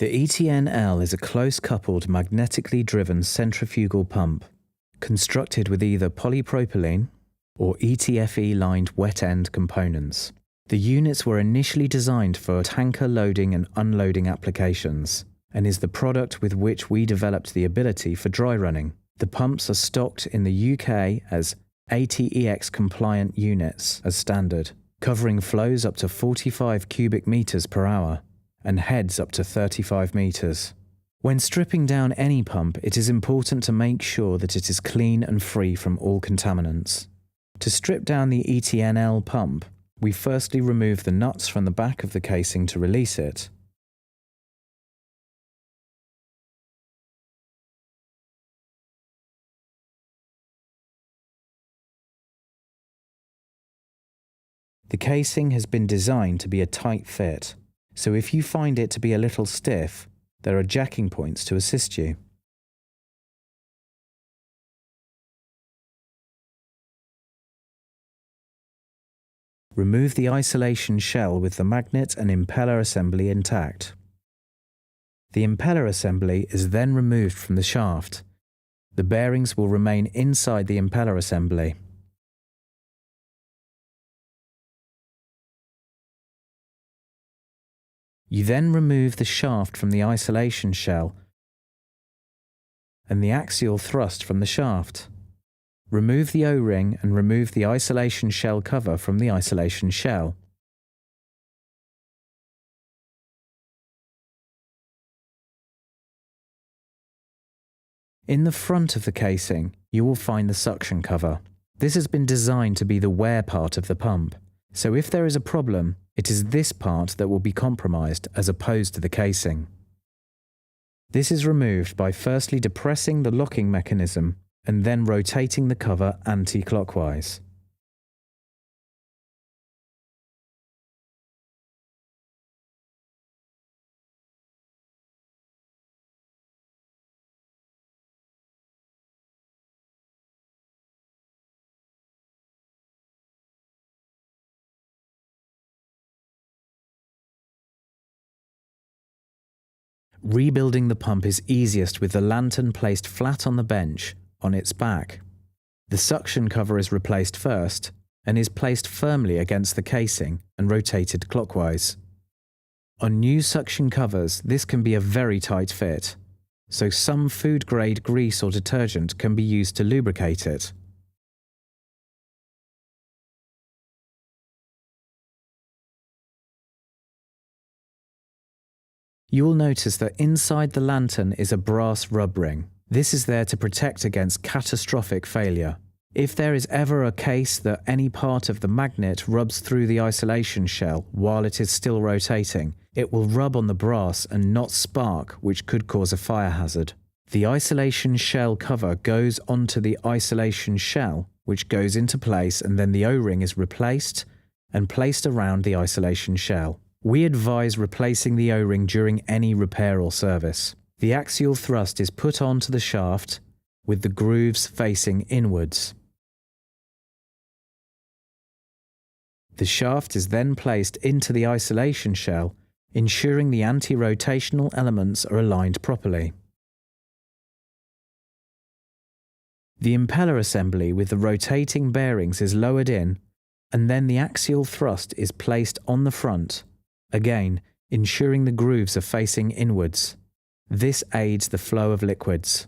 The ETN-L is a close-coupled magnetically driven centrifugal pump, constructed with either polypropylene or ETFE lined wet end components. The units were initially designed for tanker loading and unloading applications, and is the product with which we developed the ability for dry running. The pumps are stocked in the UK as ATEX compliant units as standard, covering flows up to 45 cubic meters per hour and heads up to 35 meters. When stripping down any pump, it is important to make sure that it is clean and free from all contaminants. To strip down the ETN-L pump, we firstly remove the nuts from the back of the casing to release it. The casing has been designed to be a tight fit, so if you find it to be a little stiff, there are jacking points to assist you. Remove the isolation shell with the magnet and impeller assembly intact. The impeller assembly is then removed from the shaft. The bearings will remain inside the impeller assembly. You then remove the shaft from the isolation shell and the axial thrust from the shaft. Remove the O-ring and remove the isolation shell cover from the isolation shell. In the front of the casing, you will find the suction cover. This has been designed to be the wear part of the pump, so if there is a problem, it is this part that will be compromised as opposed to the casing. This is removed by firstly depressing the locking mechanism and then rotating the cover anti-clockwise. Rebuilding the pump is easiest with the lantern placed flat on the bench, on its back. The suction cover is replaced first and is placed firmly against the casing and rotated clockwise. On new suction covers, this can be a very tight fit, so some food-grade grease or detergent can be used to lubricate it. You will notice that inside the lantern is a brass rub ring. This is there to protect against catastrophic failure. If there is ever a case that any part of the magnet rubs through the isolation shell while it is still rotating, it will rub on the brass and not spark, which could cause a fire hazard. The isolation shell cover goes onto the isolation shell, which goes into place, and then the O-ring is replaced and placed around the isolation shell. We advise replacing the O-ring during any repair or service. The axial thrust is put onto the shaft with the grooves facing inwards. The shaft is then placed into the isolation shell, ensuring the anti-rotational elements are aligned properly. The impeller assembly with the rotating bearings is lowered in, and then the axial thrust is placed on the front, again ensuring the grooves are facing inwards. This aids the flow of liquids.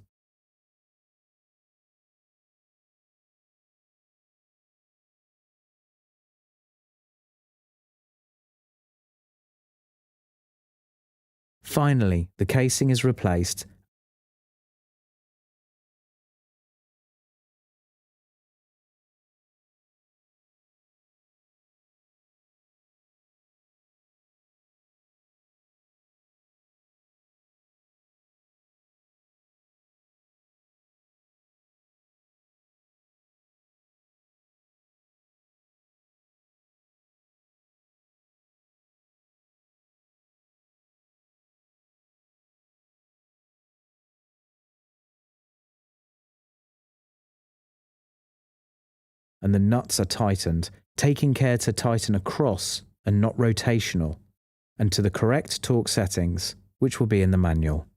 Finally, the casing is replaced and the nuts are tightened, taking care to tighten across and not rotational, and to the correct torque settings. which will be in the manual.